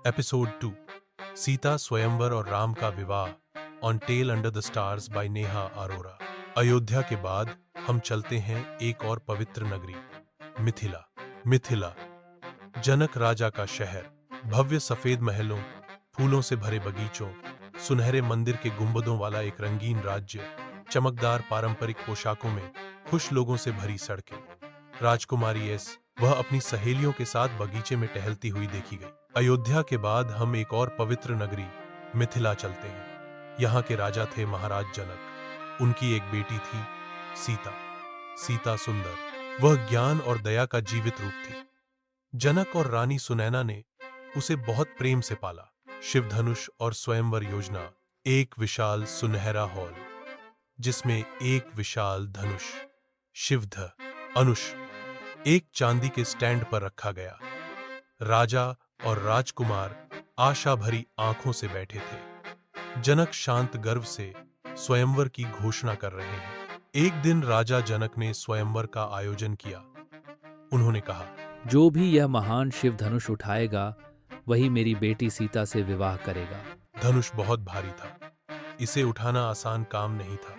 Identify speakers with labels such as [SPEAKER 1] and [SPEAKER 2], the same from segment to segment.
[SPEAKER 1] Episode 2 Sita स्वयंवर और राम का विवाह on tale under the stars by Neha Arora. Ayodhya के बाद हम चलते हैं एक और पवित्र नगरी मिथिला। मिथिला जनक राजा का शहर, भव्य सफेद महलों, फूलों से भरे बगीचों, सुनहरे मंदिर के गुंबदों वाला एक रंगीन राज्य, चमकदार पारंपरिक पोशाकों में खुश लोगों से भरी सड़कें। राजकुमारी एस वह अपनी सहेलियों के साथ बगीचे में टहलती हुई देखी गई। अयोध्या के बाद हम एक और पवित्र नगरी मिथिला चलते हैं। यहाँ के राजा थे महाराज जनक। उनकी एक बेटी थी सीता। सीता सुंदर, वह ज्ञान और दया का जीवित रूप थी। जनक और रानी सुनैना ने उसे बहुत प्रेम से पाला। शिवधनुष और स्वयंवर योजना, एक विशाल सुनहरा हॉल जिसमें एक विशाल धनुष शिवध अनुष एक चांदी के स्टैंड पर रखा गया। राजा और राजकुमार आशा भरी आंखों से बैठे थे। जनक शांत गर्व से स्वयंवर की घोषणा कर रहे हैं। एक दिन राजा जनक ने स्वयंवर का आयोजन किया। उन्होंने कहा,
[SPEAKER 2] जो भी यह महान शिव धनुष उठाएगा वही मेरी बेटी सीता से विवाह करेगा।
[SPEAKER 1] धनुष बहुत भारी था। इसे उठाना आसान काम नहीं था।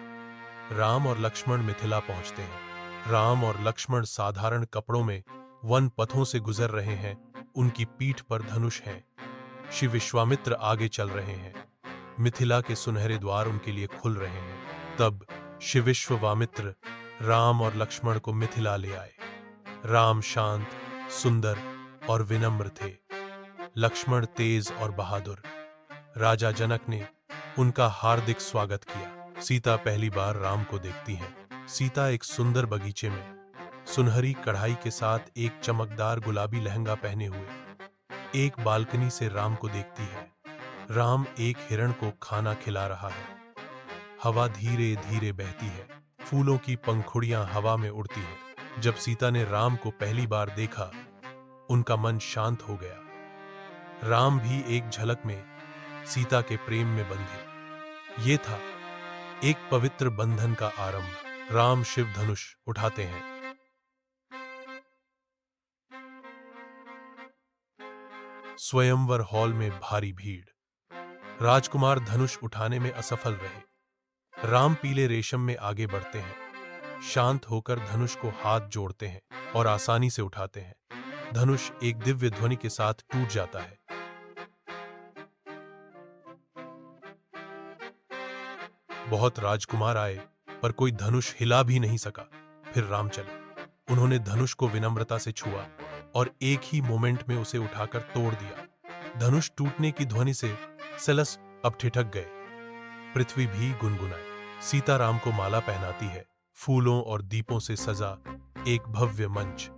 [SPEAKER 1] राम और लक्ष्मण मिथिला पहुंचते हैं। राम और लक्ष्मण साधारण कपड़ों में वन पथों से गुजर रहे हैं। उनकी पीठ पर धनुष है। शिव विश्वामित्र आगे चल रहे हैं। मिथिला के सुनहरे द्वार उनके लिए खुल रहे हैं। तब शिव विश्वामित्र राम और लक्ष्मण को मिथिला ले आए। राम शांत, सुंदर और विनम्र थे। लक्ष्मण तेज और बहादुर। राजा जनक ने उनका हार्दिक स्वागत किया। सीता पहली बार राम को देखती हैं। सीता एक सुंदर बगीचे में सुनहरी कढ़ाई के साथ एक चमकदार गुलाबी लहंगा पहने हुए एक बालकनी से राम को देखती है। राम एक हिरण को खाना खिला रहा है। हवा धीरे धीरे बहती है। फूलों की पंखुड़ियां हवा में उड़ती हैं। जब सीता ने राम को पहली बार देखा, उनका मन शांत हो गया। राम भी एक झलक में सीता के प्रेम में बंधे। ये था एक पवित्र बंधन का आरंभ। राम शिव धनुष उठाते हैं। स्वयंवर हॉल में भारी भीड़। राजकुमार धनुष उठाने में असफल रहे। राम पीले रेशम में आगे बढ़ते हैं। शांत होकर धनुष को हाथ जोड़ते हैं और आसानी से उठाते हैं। धनुष एक दिव्य ध्वनि के साथ टूट जाता है। बहुत राजकुमार आए पर कोई धनुष हिला भी नहीं सका। फिर राम चले। उन्होंने धनुष को विनम्रता से छुआ और एक ही मोमेंट में उसे उठाकर तोड़ दिया। धनुष टूटने की ध्वनि से सेलस अब ठिठक गए। पृथ्वी भी गुनगुनाई। सीता राम को माला पहनाती है। फूलों और दीपों से सजा एक भव्य मंच।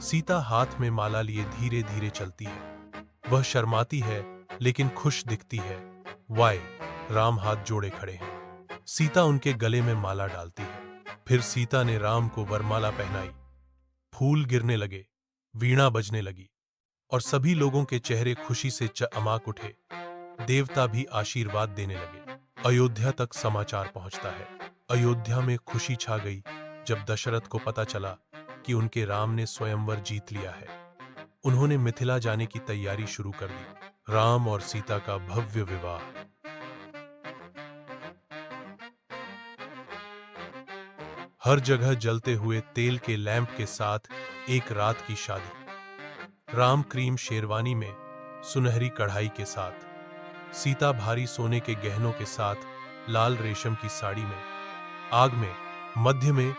[SPEAKER 1] सीता हाथ में माला लिए धीरे धीरे चलती है। वह शर्माती है लेकिन खुश दिखती है। वाय राम हाथ जोड़े खड़े हैं। सीता उनके गले में माला डालती है। फिर सीता ने राम को वरमाला पहनाई। फूल गिरने लगे, वीणा बजने लगी और सभी लोगों के चेहरे खुशी से चमक उठे। देवता भी आशीर्वाद देने लगे। अयोध्या तक समाचार पहुंचता है। अयोध्या में खुशी छा गई जब दशरथ को पता चला कि उनके राम ने स्वयंवर जीत लिया है। उन्होंने मिथिला जाने की तैयारी शुरू कर दी। राम और सीता का भव्य विवाह। हर जगह जलते हुए तेल के लैंप के साथ एक रात की शादी। राम क्रीम शेरवानी में सुनहरी कढ़ाई के साथ, सीता भारी सोने के गहनों के साथ लाल रेशम की साड़ी में। आग में मध्य में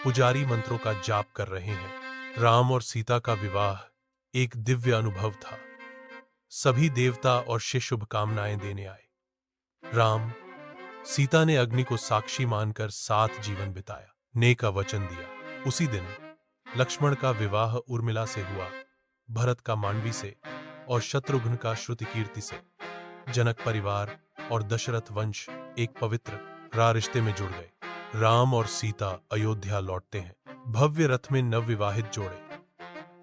[SPEAKER 1] पुजारी मंत्रों का जाप कर रहे हैं। राम और सीता का विवाह एक दिव्य अनुभव था। सभी देवता और शिव शुभकामनाएं देने आए। राम सीता ने अग्नि को साक्षी मानकर साथ जीवन बिताया, ने का वचन दिया। उसी दिन लक्ष्मण का विवाह उर्मिला से हुआ, भरत का मांडवी से और शत्रुघ्न का श्रुति कीर्ति से। जनक परिवार और दशरथ वंश एक पवित्र रिश्ते में जुड़ गए। राम और सीता अयोध्या लौटते हैं। भव्य रथ में नवविवाहित जोड़े।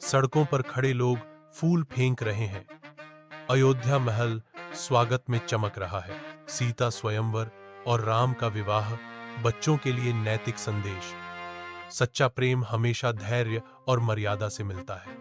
[SPEAKER 1] सड़कों पर खड़े लोग फूल फेंक रहे हैं। अयोध्या महल स्वागत में चमक रहा है। सीता स्वयंवर और राम का विवाह बच्चों के लिए नैतिक संदेश। सच्चा प्रेम हमेशा धैर्य और मर्यादा से मिलता है।